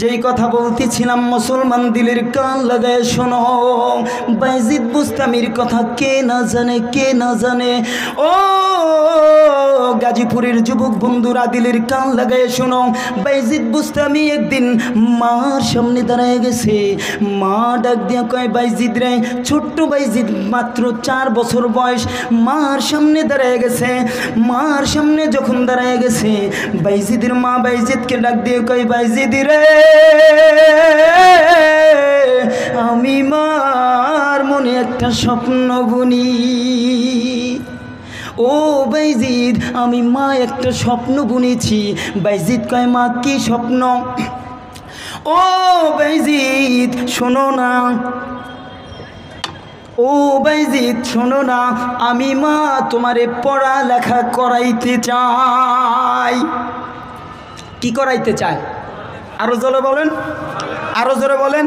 যেই কথা বলতেছিলাম মুসলমান দিলের কান লাগায় শোনো, বাইজিদ বুস্তামির কথা কে না জানে, কে না জানে। ও গাজীপুরের যুবক বন্ধুরা দিলের কান লাগায় শোনো, বাইজিদ বুস্তামি একদিন মার সামনে দাঁড়ায় গেছে। মা ডাক দিয়া কয়, বাইজিদ রে, ছোট্ট বাইজিদ মাত্র 4 বছর বয়স, মার সামনে দাঁড়ায় গেছে। মার সামনে যখন দাঁড়ায় গেছে, বাইজিদের মা বাইজিদকে ডাক দিয়ে কয়, বাইজিদ রে, আমি মার মনে একটা স্বপ্ন বুনি। ও বাইজিদ, আমি মা একটা স্বপ্ন বুনেছি। বাইজিদ কয়, মা কি স্বপ্ন? ও বাইজিদ শোনো না, ও বাইজিদ শোনো না, আমি মা তোমারে পড়ালেখা করাইতে চাই। কি করাইতে চাই? আরো জোরে বলেন, আরো জোরে বলেন।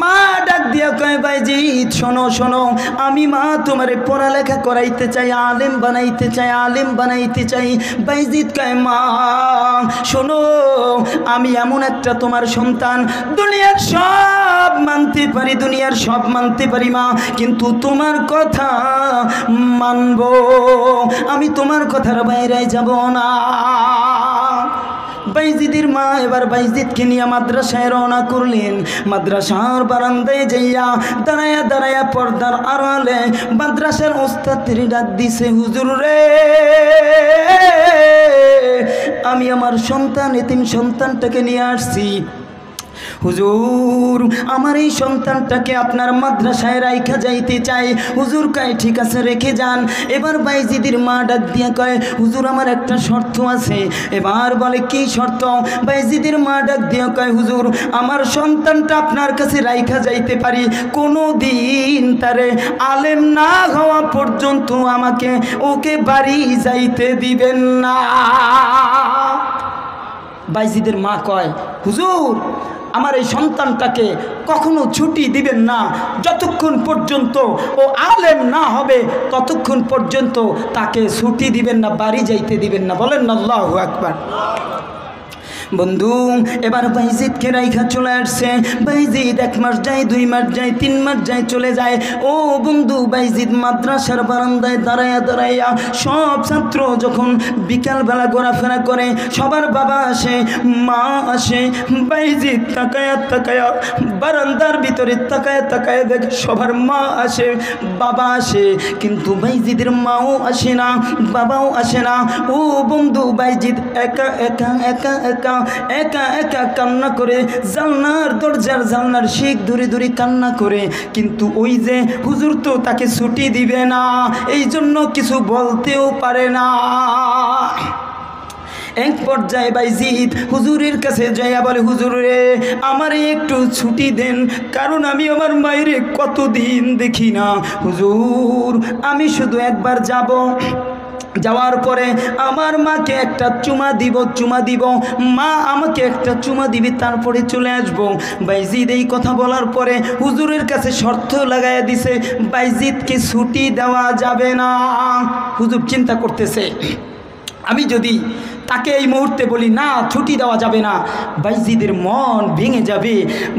মা ডাক দিয়া কয়, বাইজিদ শোনো শোনো, আমি মা তোমারে পড়ালেখা করাইতে চাই, আলেম বানাইতে চাই, আলেম বানাইতে চাই। বাইজিদ কয়, মা শোনো, আমি এমন একটা তোমার সন্তান, দুনিয়ার সব মানতে পারি, দুনিয়ার সব মানতে পারি মা, কিন্তু তোমার কথা মানব, আমি তোমার কথার বাইরে যাব না। বাইজিদের মা এবার বাইজিদকে নিয়ে মাদ্রাসায় রওনা করলেন। মাদ্রাসার বারান্দায় যাইয়া দাঁড়ায়া দাঁড়ায়া পর্দার আড়ালে মাদ্রাসার ওস্তাদের ডাক দিছে, হুজুর রে, আমি আমার সন্তান, এতিম সন্তানটাকে নিয়ে আসছি। হুজুর, আমার এই সন্তানটাকে আপনার মাদ্রাসায় রাইখা যাইতে চাই। হুজুর কয়, ঠিক আছে, রেখে যান। এবার বাইজিদের মা ডাক দিয়া কয়, হুজুর আমার একটা শর্ত আছে। এবার বলে, কি শর্ত? বাইজিদের মা ডাক দিয়া কয়, হুজুর আমার সন্তানটা আপনার কাছে রাইখা যাইতে পারি, কোনো দিন তারে আলেম না হওয়া পর্যন্ত আমাকে ওকে বাড়ি যাইতে দিবেন না। বাইজিদের মা কয়, হুজুর আমার এই সন্তানটাকে কখনো ছুটি দিবেন না, যতক্ষণ পর্যন্ত ও আলেম না হবে ততক্ষণ পর্যন্ত তাকে ছুটি দিবেন না, বাড়ি যাইতে দিবেন না। বলেন না আল্লাহু আকবার। বন্ধু এবার বাইজিদকে রাইখা চলে আসছে। বাইজিদ 1 মাস যায়, 2 মাস যায়, 3 মাস যায়, চলে যায়। ও বন্ধু, বাইজিদ মাদ্রাসার বারান্দায় দাঁড়ায়া দাঁড়াইয়া সব ছাত্র যখন বিকালবেলা ঘোরাফেরা করে, সবার বাবা আসে, মা আসে, বাইজিদ তাকায়া তাকায়া বারান্দার ভিতরে তাকায়া তাকায়া দেখে সবার মা আসে, বাবা আসে, কিন্তু বাইজিদের মাও আসে না, বাবাও আসে না। ও বন্ধু, বাইজিদ একা একা একা একা একা একা কান্না করে, জানলার দরজার জানলার শিক ধরে ধরে কান্না করে, কিন্তু ওই যে হুজুর তো তাকে ছুটি দিবে না, এই জন্য কিছু বলতেও পারে না। এক পর্যায়ে বাইজিদ হুজুরের কাছে যাইয়া বলে, হুজুর রে, আমারে একটু ছুটি দেন, কারণ আমি আমার মায়ের কতদিন দেখি না। হুজুর আমি শুধু একবার যাব, যাওয়ার পরে আমার মাকে একটা চুমা দিব, চুমা দিব, মা আমাকে একটা চুমা দিবি, তারপরে চলে আসব। বাইজিদ এই কথা বলার পরে হুজুরের কাছে শর্ত লাগাইয়া দিছে, বাইজিদকে ছুটি দেওয়া যাবে না। হুজুর চিন্তা করতেছে, আমি যদি তাকে এই মুহূর্তে বলি না ছুটি দেওয়া যাবে না, বাইজিদের মন ভেঙে যাবে,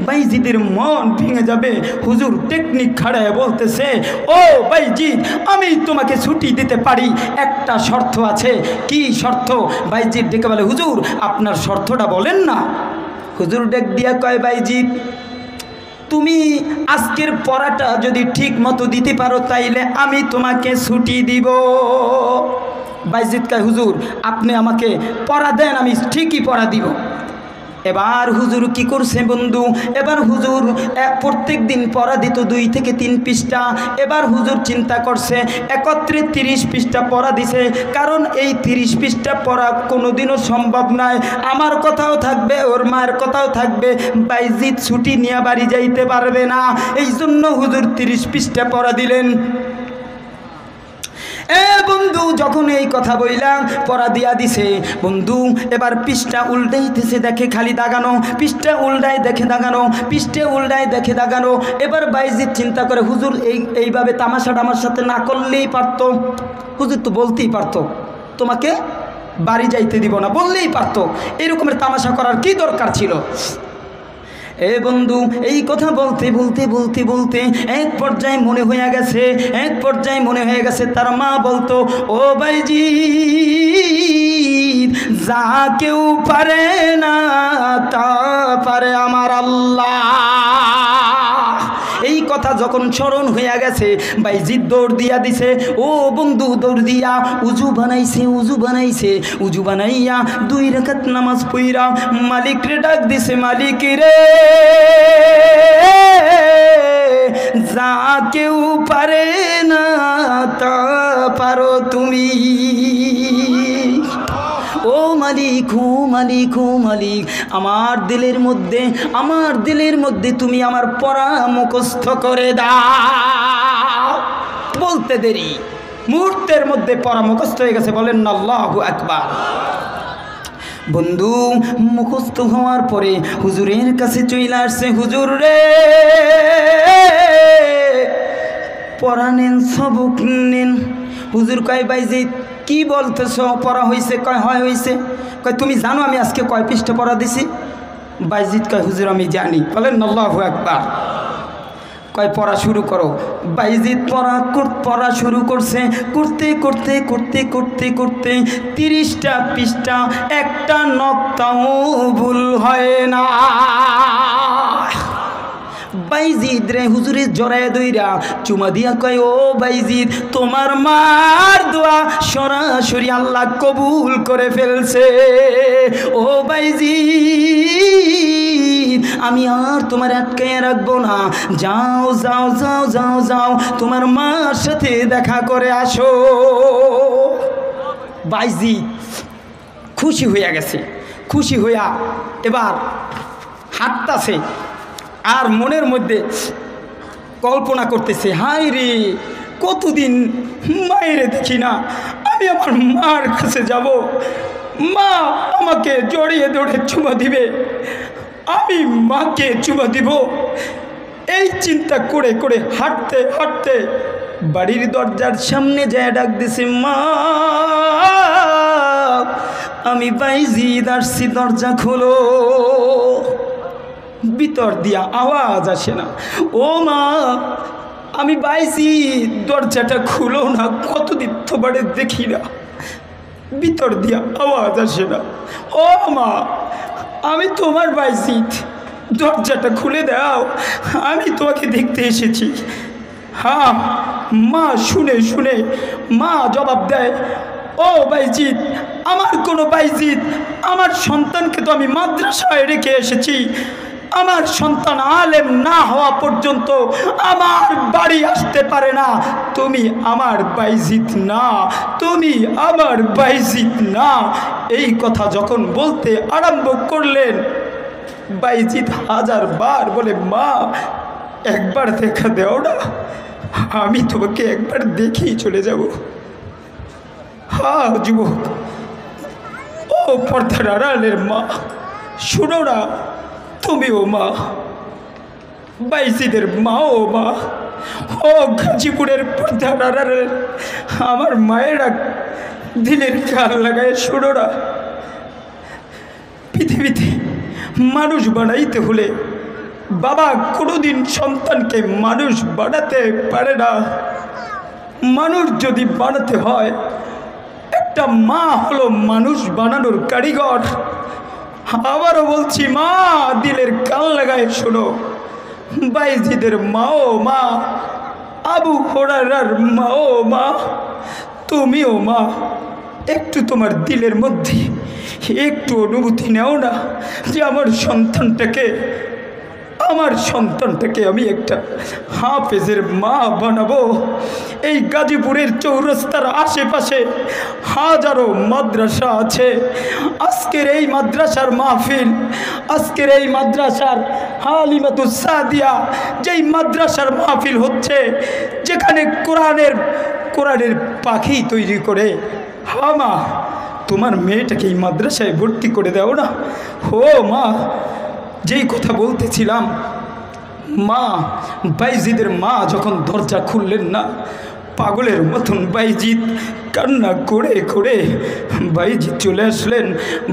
বাইজিদের মন ভেঙে যাবে। হুজুর টেকনিক খাড়ায় বলতেছে, ও বাইজিদ, আমি তোমাকে ছুটি দিতে পারি, একটা শর্ত আছে। কি শর্ত? বাইজিদ ডেকে বলে, হুজুর আপনার শর্তটা বলেন না। হুজুর ডেক দিয়া কয়, বাইজিদ তুমি আজকের পড়াটা যদি ঠিক মতো দিতে পারো তাইলে আমি তোমাকে ছুটি দিব। বাইজিদ কয়, হুজুর আপনি আমাকে পড়া দেন, আমি ঠিকই পড়া দিব। এবার হুজুর কি করছে বন্ধু, এবার হুজুর প্রত্যেক দিন পড়া দিত 2 থেকে 3 পৃষ্ঠা। এবার হুজুর চিন্তা করছে একত্রে 30 পৃষ্ঠা পড়া দিছে, কারণ এই 30 পৃষ্ঠা পড়া কোনোদিনও সম্ভব নয়, আমার কথাও থাকবে, ওর মায়ের কথাও থাকবে, বাইজিদ ছুটি নিয়ে বাড়ি যাইতে পারবে না, এই জন্য হুজুর 30 পৃষ্ঠা পড়া দিলেন। বন্ধু যখন এই কথা বললাম, পড়া দিয়া দিছে বন্ধু, এবার পৃষ্ঠা উল্টাইতেছে, দেখে খালি দাগানো, পৃষ্ঠা উল্টায় দেখে দাগানো, পৃষ্ঠা উল্টায় দেখে দাগানো। এবার বাইজিদ চিন্তা করে, হুজুর এইভাবে তামাশাটা আমার সাথে না করলেই পারতো, হুজুর তো বলতেই পারতো তোমাকে বাড়ি যাইতে দিব না বললেই পারতো। এরকমের তামাশা করার কি দরকার ছিল? এ বন্ধু, এই কথা বলতে বলতে বলতে বলতে এক পর্যায়ে মনে হয়ে গেছে তার মা বলতো, ও ভাইজি, যা কেউ পারে না তা পারে আমার আল্লাহ। এই কথা যখন স্মরণ হয়ে গেছে, বাইজিদ দৌড় দিয়া দিছে। ও বন্ধু, দৌড় দিয়া উজু বানাইছে, উজু বানাইয়া 2 রাকাত নামাজ পড়া মালিক রে ডাক দিছে, মালিক রে, যা কেউ পারে না তা পারো তুমি। ও মালিক, ও মালিক, ও মালিক, আমার দিলের মধ্যে তুমি আমার পড়া মুখস্থ করে দাও। বলতে দেরি, মুহূর্তের মধ্যে পড়া মুখস্থ হয়ে গেছে। বলেন না আল্লাহু আকবার। বন্ধু, মুখস্থ হওয়ার পরে হুজুরের কাছে চলে আসছে, হুজুর রে, পড়া নেন, সবক নেন। হুজুর কয়, বাইজিদ কি বলতেছ, পড়া হয়েছে? কয় হয় হয়েছে। কয় তুমি জানো আমি আজকে কয় পৃষ্ঠা পড়া দিছি? বাইজিদ কয়, হুজুর আমি জানি। বলেন আল্লাহু আকবার। কয় পড়া শুরু করো। বাইজিদ পড়া শুরু করছে। করতে 30টা পৃষ্ঠা একটা নক্তাও ভুল হয় না। বাইজিদ রে হুজুরের জড়ায় দইরা চুমা দিয়া কয়, ও বাইজিদ, তোমার মার দোয়া সরাসরি আল্লাহ কবুল করে ফেলছে। ও বাইজিদ, আমি আর তোমার আটকায় রাখবো না, যাও যাও যাও যাও যাও, তোমার মার সাথে দেখা করে আসো। বাইজিদ খুশি হইয়া গেছে। খুশি হইয়া এবার হাঁটতাছে আর মনের মধ্যে কল্পনা করতেছে, হায় রে, কতদিন মায়ের দেখি না, আমি আমার মার কাছে যাব, মা আমাকে জড়িয়ে ধরে চুমা দিবে, আমি মাকে চুমা দিব। এই চিন্তা করে করে হাঁটতে হাঁটতে বাড়ির দরজার সামনে যায় ডাক দিছে, মা আমি বাইজিদ আসছি, দরজা খোলো। ভিতর দিয়া আওয়াজ আসে না। ও মা, আমি বাইজিদ, দরজাটা খুলো না, কতদিন তোমারে দেখি না। ভিতর দিয়া আওয়াজ আসে না। ও মা, আমি তোমার বাইজিদ, দরজাটা খুলে দাও, আমি তোমাকে দেখতে এসেছি। হ্যাঁ মা, শুনে শুনে মা জবাব দেয়, ও বাইজিদ, আমার কোনো বাইজিদ, আমার সন্তানকে তো আমি মাদ্রাসায় রেখে এসেছি, আমার সন্তান আলেম না হওয়া পর্যন্ত আমার বাড়ি আসতে পারে না। তুমি আমার বাইজিদ না, তুমি আমার বাইজিদ না। এই কথা যখন বলতে আরম্ভ করলেন, বাইজিদ 1000 বার বলে, মা একবার দেখা দেও না, আমি তোমাকে একবার দেখেই চলে যাব। হ্যাঁ যুবক, ও পর্দার আড়ালের মা, শুনো না, তুমিও মা, বাইজিদের মাও মা। ও গাজীপুরের পর্দার আড়ালের আমার মায়েরা, দিলের কান লাগায় শুনো না, পৃথিবীতে মানুষ বানাইতে হলে বাবা কোনোদিন সন্তানকে মানুষ বানাতে পারে না। মানুষ যদি বানাতে হয়, একটা মা হলো মানুষ বানানোর কারিগর। আবারও বলছি, মা, দিলের কান লাগায় শোনো, বাইজিদের মাও মা, আবু হুরায়রার মাও মা, তুমিও মা। একটু তোমার দিলের মধ্যে একটু অনুভূতি নেও না যে আমার সন্তানটাকে আমি একটা হাফেজের মা বানাবো। এই গাজীপুরের চৌরাস্তার আশেপাশে হাজারো মাদ্রাসা আছে। আজকের এই মাদ্রাসার মাহফিল, আজকের এই মাদ্রাসার হালিমাতুস সাদিয়া, যেই মাদ্রাসার মাহফিল হচ্ছে, যেখানে কোরআনের পাখি তৈরি করে, হ্যাঁ মা, তোমার মেয়েটাকে এই মাদ্রাসায় ভর্তি করে দাও না। ও মা, যেই কথা বলতেছিলাম, মা, বাইজিদের মা যখন দরজা খুললেন না, পাগলের মতন বাইজিৎ কান্না করে করে বাইজিৎ চলে আসলেন।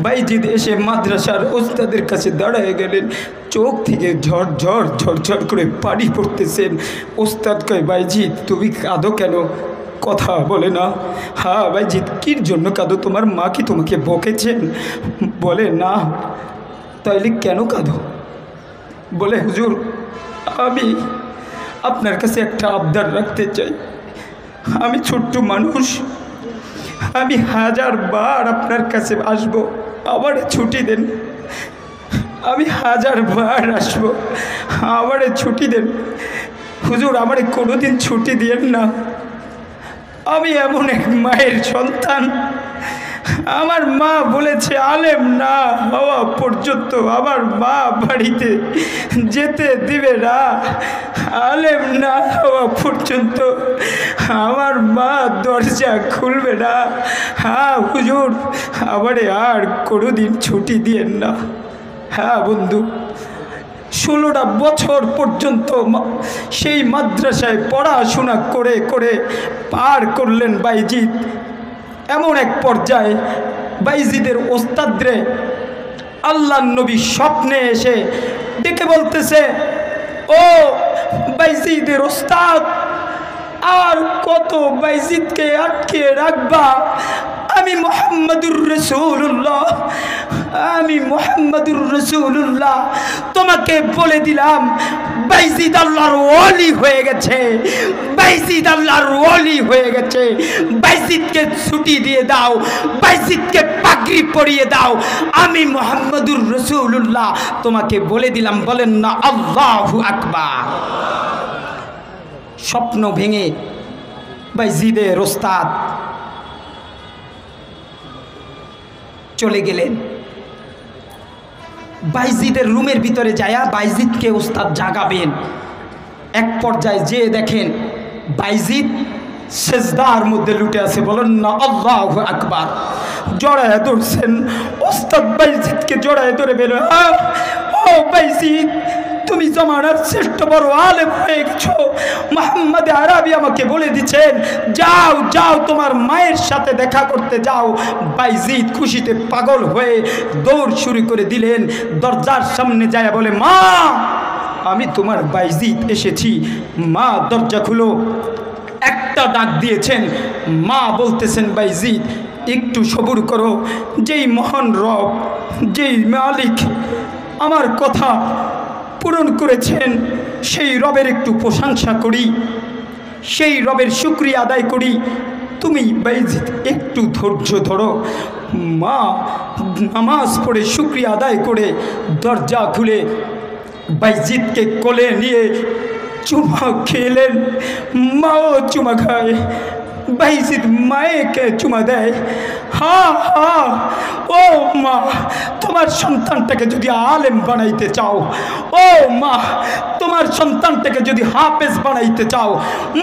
বাইজিৎ এসে মাদ্রাসার ওস্তাদের কাছে দাঁড়ায় গেলেন। চোখ থেকে ঝরঝর ঝরঝর করে পানি পড়তেছেন। ওস্তাদ কয়, বাইজিৎ তুমি কাঁদো কেন? কথা বলে না। হ্যাঁ বাইজিৎ, কির জন্য কাঁদো? তোমার মা কি তোমাকে বকেছেন? বলে না। তাইলে কেন কাঁদো? বলে, হুজুর আমি আপনার কাছে একটা আবদার রাখতে চাই। আমি ছোট্ট মানুষ, আমি 1000 বার আপনার কাছে আসবো, আবার ছুটি দেন। আমি 1000 বার আসবো, আবার ছুটি দেন। হুজুর আমারে কোনোদিন ছুটি দিয়েন না। আমি এমন এক মায়ের সন্তান, আমার মা বলেছে আলেম না হওয়া পর্যন্ত আমার মা বাড়িতে যেতে দিবে না। আলেম না হওয়া পর্যন্ত আমার মা দরজা খুলবে না। হ্যাঁ হুজুর, আমারে আর কোনোদিন ছুটি দিয়েন না। হ্যাঁ বন্ধু, 16টা বছর পর্যন্ত সেই মাদ্রাসায় পড়াশোনা করে করে পার করলেন বাইজিৎ। এমন এক পর্যায়ে বাইজিদের ওস্তাদরে আল্লাহর নবী স্বপ্নে এসে ডেকে বলতেছে, ও বাইজিদের ওস্তাদ, আর কত বাইজিদকে আটকে রাখবা? আমি মুহাম্মাদুর রাসূলুল্লাহ, আমি মুহাম্মাদুর রাসূলুল্লাহ তোমাকে বলে দিলাম বাইজিদ আল্লাহর ওলি হয়ে গেছে, বাইজিদ আল্লাহর ওলি হয়ে গেছে। বাইজিদকে ছুটি দিয়ে দাও, বাইজিদকে পাগড়ি পরিয়ে দাও। আমি মুহাম্মাদুর রাসূলুল্লাহ তোমাকে বলে দিলাম। বলেন না আল্লাহু আকবার। স্বপ্ন ভেঙে বাইজিদের ওস্তাদ চলে গেলেন। বাইজিদের রুমের ভিতরে যায়া বাইজিদকে ওস্তাদ জাগাবেন। এক পর্যায়ে যেয়ে দেখেন বাইজিদ সেজদার মধ্যে লুটে আছে। বলেন না আল্লাহু আকবার। জড়ায় ধরছেন ওস্তাদ, বাইজিদকে জড়ায় ধরে বের, ও বাইজিদ তুমি জামানার শ্রেষ্ঠ বড় আলেম হয়ে গেছো। মুহাম্মদ আরবি আমাকে বলে দিচ্ছেন যাও যাও তোমার মায়ের সাথে দেখা করতে যাও। বাইজিদ খুশিতে পাগল হয়ে দৌড় শুরু করে দিলেন। দরজার সামনে যায় বলে, মা আমি তোমার বাইজিদ এসেছি। মা দরজা খুলো। একটা ডাক দিয়েছেন। মা বলতেছেন, বাইজিদ একটু সবুর করো। যেই মহান রব, যেই মালিক আমার কথা পূরণ করেছেন, সেই রবের একটু প্রশংসা করি, সেই রবের শুকরিয়া আদায় করি। তুমি বাইজিদ একটু ধৈর্য ধরো। মা নামাজ পড়ে শুকরিয়া আদায় করে দরজা খুলে বাইজিদকে কোলে নিয়ে চুমা খেলেন। মাও চুমা খায়, বাইজিদ মায়েকে চুমা দেয়। হা হা, ও মা তোমার সন্তানটাকে যদি আলেম বানাইতে চাও, ও মা তোমার সন্তানটাকে যদি হাফেজ বানাইতে চাও,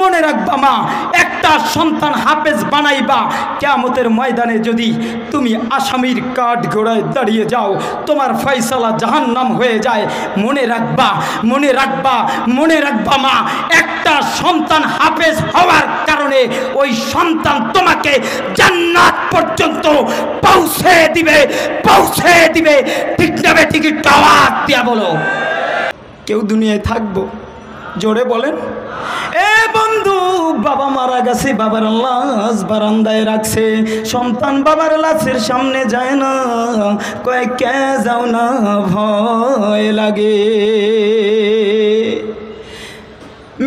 মনে রাখবা মা, একটা সন্তান হাফেজ বানাইবা, কিয়ামতের ময়দানে যদি তুমি আসামির কাঠ ঘোড়ায় দাঁড়িয়ে যাও, তোমার ফয়সালা জাহান্নাম হয়ে যায়। মনে রাখবা, মনে রাখবা, মনে রাখবা মা, একটা সন্তান হাফেজ হওয়ার কারণে ওই সন্তান তোমাকে জান্নাত পর্যন্ত পৌঁছে দিবে, পৌঁছে দিবে। ঠিক না ঠিক? আওয়াজ দিয়া বলো। কেউ দুনিয়ায় থাকবো? জোরে বলেন। এ বন্ধু, বাবা মারা গেছে, বাবার লাশ বারান্দায় রাখছে। সন্তান বাবার লাশের সামনে যায় না, কয় কে যাও না, ভয় লাগে।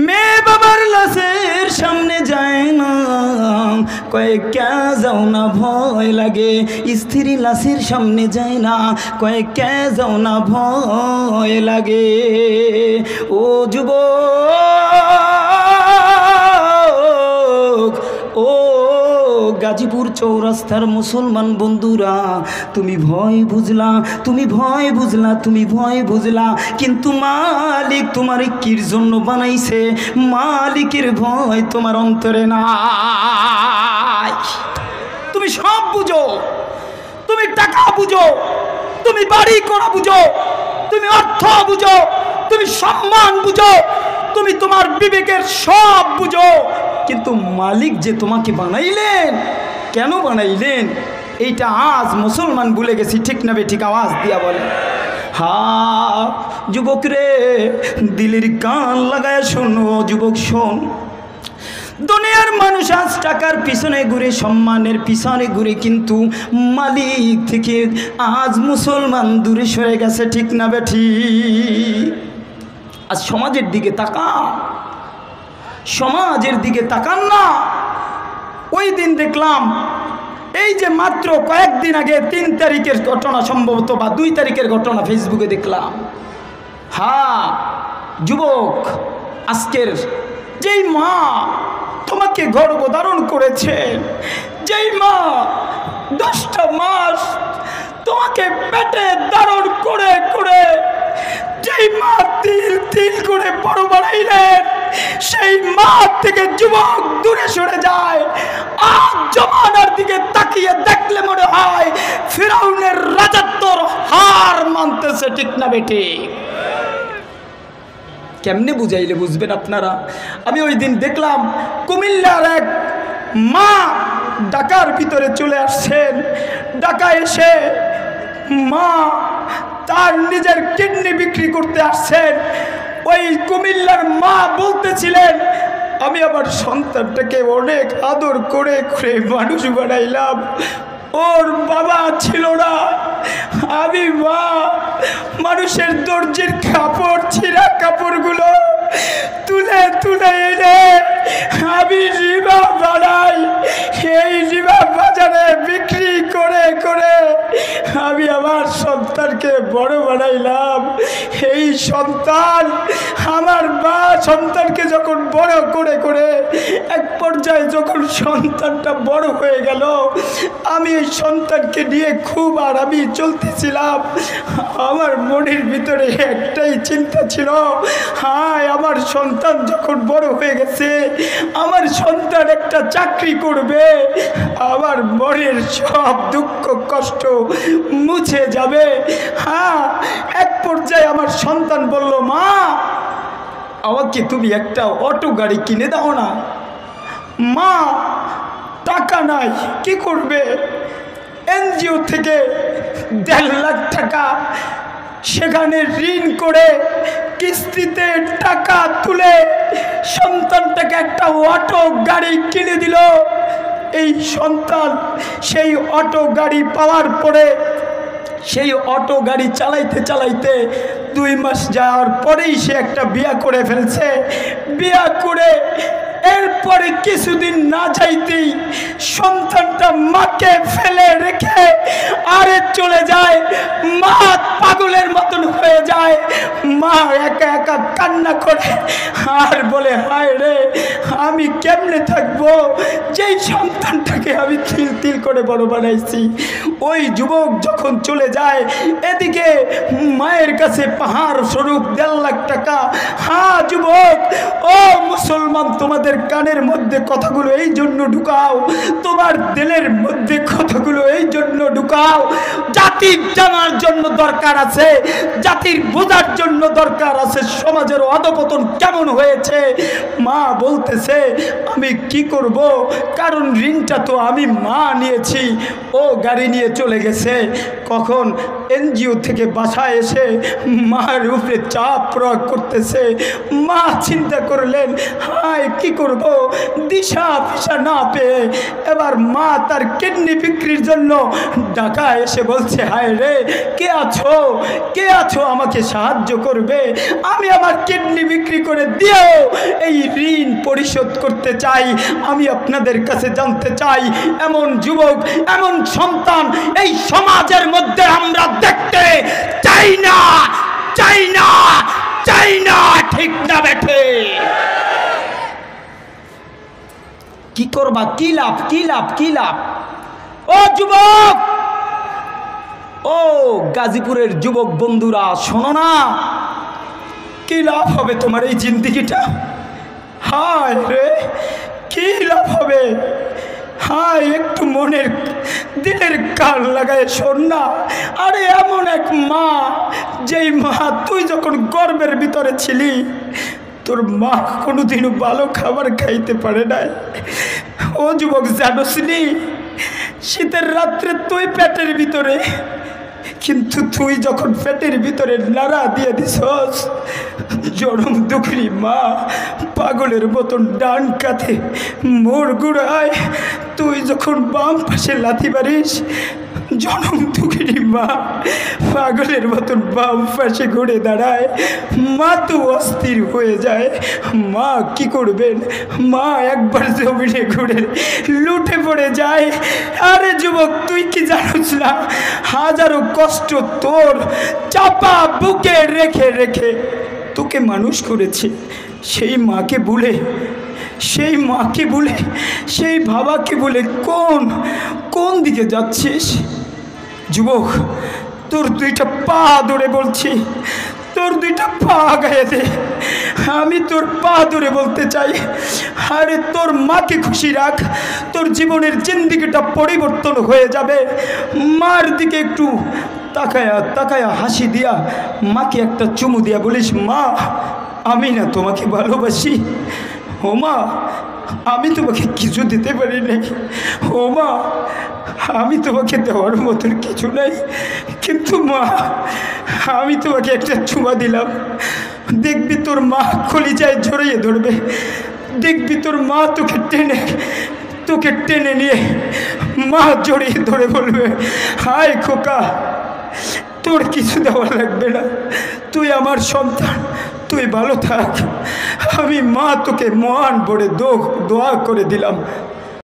মেয়ে বাবার লাশের সামনে যায় না, কয়ে কে যাও না, ভয় লাগে। স্ত্রী লাশের সামনে যায় না, কয়ে কে যাও না, ভয় লাগে। ও যুবক, ও গাজীপুর চৌরাস্তার মুসলমান বন্ধুরা, তুমি ভয় বুঝলা, তুমি ভয় বুঝলা, তুমি ভয় বুঝলা, কিন্তু মালিক তোমার কির জন্য বানাইছে? মালিকের ভয় তোমার অন্তরে নাই। তুমি সব বুঝো, তুমি টাকা বুঝো, তুমি বাড়ি করা বুঝো, তুমি অর্থ বুঝো, তুমি সম্মান বুঝো, তুমি তোমার বিবেকের সব বুঝো, কিন্তু মালিক যে তোমাকে বানাইলেন, কেন বানাইলেন, এইটা আজ মুসলমান ভুলে গেছি। ঠিক না বে ঠিক? আওয়াজ দিয়া বলে। হা যুবক রে, দিলের কান লাগায় শোনো যুবক, শোন। দুনিয়ার মানুষ আজ টাকার পিছনে ঘুরে, সম্মানের পিছনে ঘুরে, কিন্তু মালিক থেকে আজ মুসলমান দূরে সরে গেছে। ঠিক না বেঠি? আজ সমাজের দিকে তাকান, সমাজের দিকে তাকান না। ওই দিন দেখলাম, এই যে মাত্র কয়েকদিন আগে 3 তারিখের ঘটনা সম্ভবত, বা 2 তারিখের ঘটনা ফেসবুকে দেখলাম। হ্যাঁ যুবক, আজকের যেই মা তোমাকে গর্ভধারণ করেছে, যেই মা 10টা মাস তোমাকে পেটে ধারণ করে করে, যেই মা তিল তিল করে বড় বানাইলেন, সেই মা থেকে যুবক দূরে সরে যায়। আজ জমানার দিকে তাকিয়ে দেখলে মনে হয় ফিরাউনের রাজত্বর হার মানতেছে। ঠিক না বেটি? কেমনে বুঝাইলে বুঝবেন আপনারা? আমি ওই দিন দেখলাম কুমিল্লার এক মা ঢাকার ভিতরে চলে আসছেন। ঢাকা এসে মা তার নিজের কিডনি বিক্রি করতে আসছেন। ওই কুমিল্লার মা বলতেছিলেন, আমি আমার সন্তানটাকে অনেক আদর করে করে মানুষ বানাইলাম, ওর বাবা ছিল না। আমি মা মানুষের দর্জির কাপড়, ছিঁড়া কাপড়গুলো তুলে তুলে এনে আমি রিবা বানাই। এই রিবা বাজারে বিক্রি করে করে আমি আমার সন্তানকে বড় বানাইলাম। এই সন্তান, আমার মা সন্তানকে যখন বড় করে করে এক পর্যায়ে যখন সন্তানটা বড় হয়ে গেল, আমি এই সন্তানকে নিয়ে খুব আরামে চলতেছিলাম। আমার মনের ভিতরে একটাই চিন্তা ছিল, হায় আমার সন্তান যখন বড় হয়ে গেছে, আমার সন্তান একটা চাকরি করবে, আমার মনের সব দুঃখ কষ্ট মুছে যাবে। হ্যাঁ, এক পর্যায়ে আমার সন্তান বলল, মা আমাকে তুমি একটা অটো গাড়ি কিনে দাও না। মা টাকা নাই, কি করবে? এনজিও থেকে 1.5 লাখ টাকা সেখানে ঋণ করে কিস্তিতে টাকা তুলে সন্তানটাকে একটা অটো গাড়ি কিনে দিল। এই সন্তান সেই অটো গাড়ি পাওয়ার পরে সেই অটো গাড়ি চালাইতে চালাইতে 2 মাস যাওয়ার পরেই সে একটা বিয়া করে ফেলছে। বিয়া করে এরপরে কিছুদিন না যাইতেই সন্তানটা মাকে ফেলে রেখে আরে চলে যায়। মা পাগলের মতন হয়ে যায়। মা একা একা কান্না করে আর বলে, হায় রে, আমি কেমনে থাকবো যেই সন্তানটাকে আমি তিল তিল করে বড় বানাইছি। ওই যুবক যখন চলে যায়, এদিকে মায়ের কাছে পাহাড় স্বরূপ 1.5 লাখ টাকা। হ্যাঁ যুবক, ও মুসলমান, তোমাদের কানের মধ্যে কথাগুলো এই জন্য ঢুকাও, তোমার দিলের মধ্যে কথাগুলো এই জন্য ঢুকাও। জাতির জানার জন্য দরকার আছে, জাতির বোঝার জন্য দরকার আছে সমাজের অধপতন কেমন হয়েছে। মা বলতেছে, আমি কি করব, কারণ ঋণটা তো আমি মা নিয়েছি। ও গাড়ি নিয়ে চলে গেছে। কখন এনজিও থেকে বাসায় এসে মার উপরে চাপ প্রয়োগ করতেছে। মা চিন্তা করলেন, হায় কি করব, দিশা ফিসা না পেয়ে এবার মা তার কিডনি বিক্রির জন্য ঢাকা এসে বলছে, হায় রে, কে আছো, কে আছো, আমাকে সাহায্য করবে, আমি আমার কিডনি বিক্রি করে দিও এই ঋণ পরিশোধ করতে চাই। আমি আপনাদের কাছে জানতে চাই, এমন যুবক, এমন সন্তান এই সমাজের মধ্যে আমরা দেখতে চাই না, চাই না, চাই না। ঠিক না বেঠে? কি করবা, কি লাভ, কি লাভ, কি লাভ? ও যুবক, ও গাজীপুরের যুবক বন্ধুরা, শোনো না, কি লাভ হবে তোমার এই জিন্দেগিটা? হায় রে, কি লাভ হবে? হায়, একটু মনের দিলের কান লাগায় শোন না। আরে এমন এক মা, যেই মা তুই যখন গর্ভের ভিতরে ছিলি, তোর মা কোনোদিনও ভালো খাবার খাইতে পারে না। ও যুবক, জানোস নি শীতের রাত্রে তুই পেটের ভিতরে, কিন্তু তুই যখন পেটের ভিতরে নাড়া দিয়ে দিছস, জনম দুঃখী মা পাগলের মতন ডান কাঁধে মোড় গুড়ায়, তুই যখন বাম পাশে লাথি মারিস, জনম দুঃখী মা পাগলের মতন বাম পাশে ঘুরে দাঁড়ায়, মা তো অস্থির হয়ে যায়। মা কি করবেন, মা একবার জমিনে ঘুরে লুটে পড়ে যায়। আরে যুবক, তুই কি জানিস না হাজারো কষ্ট তোর চাপা বুকে রেখে রেখে তোকে মানুষ করেছে। সেই মাকে ভুলে, সেই মাকে ভুলে, সেই বাবাকে ভুলে কোন দিকে যাচ্ছিস? যুবক, তোর দুইটা পা ধরে বলছি, তোর দুইটা পা গায়ে দে। আমি তোর পা ধরে বলতে চাই, আরে তোর মাকে খুশি রাখ, তোর জীবনের জিন্দিগিটা পরিবর্তন হয়ে যাবে। মার দিকে একটু তাকায়া তাকায়া হাসি দিয়া মাকে একটা চুমু দিয়া বলিস, মা আমি না তোমাকে ভালোবাসি। ও মা, আমি তোমাকে কিছু দিতে পারি নাই। ও মা, আমি তোমাকে দেওয়ার মতন কিছু নাই, কিন্তু মা আমি তোমাকে একটা চুমা দিলাম। দেখবি তোর মা কলিজায় জড়িয়ে ধরবে, দেখবি তোর মা তোকে টেনে নিয়ে মা জড়িয়ে ধরে বলবে, হায় খোকা, তোর কিছু দেওয়া লাগবে না, তুই আমার সন্তান, তুই ভালো থাক। আমি মা তোকে মহান বড়ে দোয়া করে দিলাম।